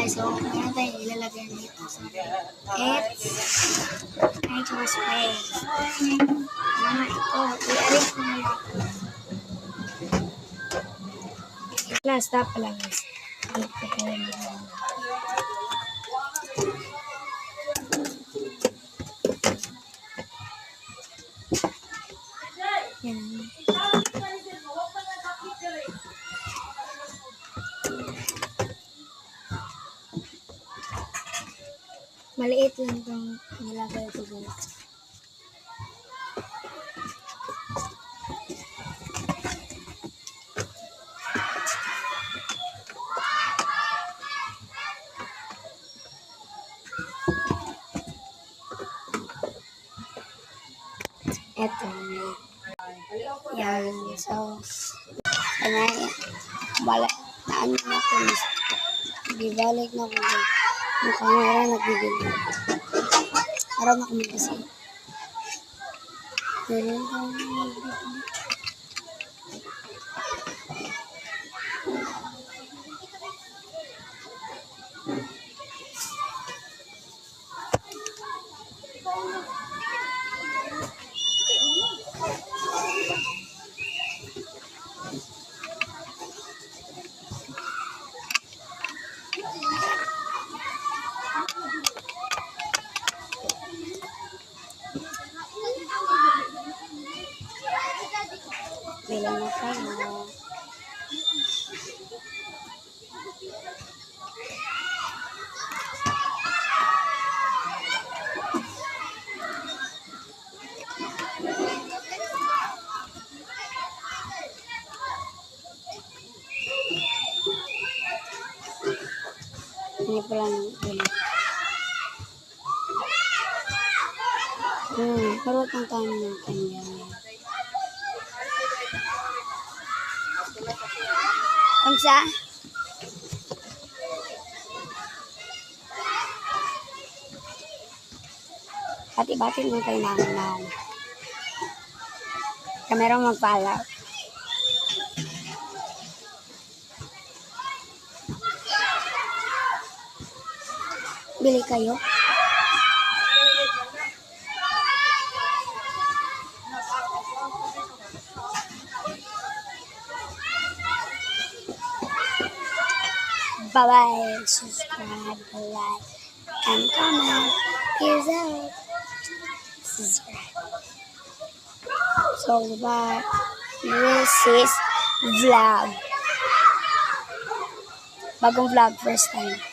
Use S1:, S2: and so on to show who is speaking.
S1: So, kaya tayo ilalagay dito sa it's nitrous spray. Mama, ito. I-arrange ko na lang. Stop lang. Yan. Maliit lang itong nilagay ko dito. Eto. Yan. So, balik na ano na ako. Bibalik na ako. Yung camera nagbibigay. Araw na kami kasi. Pero bilang na tayo. Ini pala ng harot ang time natin yan. Kamsa? Bati-bati mo tayo naman. Kamera magpala. Bili kayo? Bye-bye. Subscribe, like, and comment. Peace out. Subscribe. So, bye. This is vlog. Bagong vlog, first time.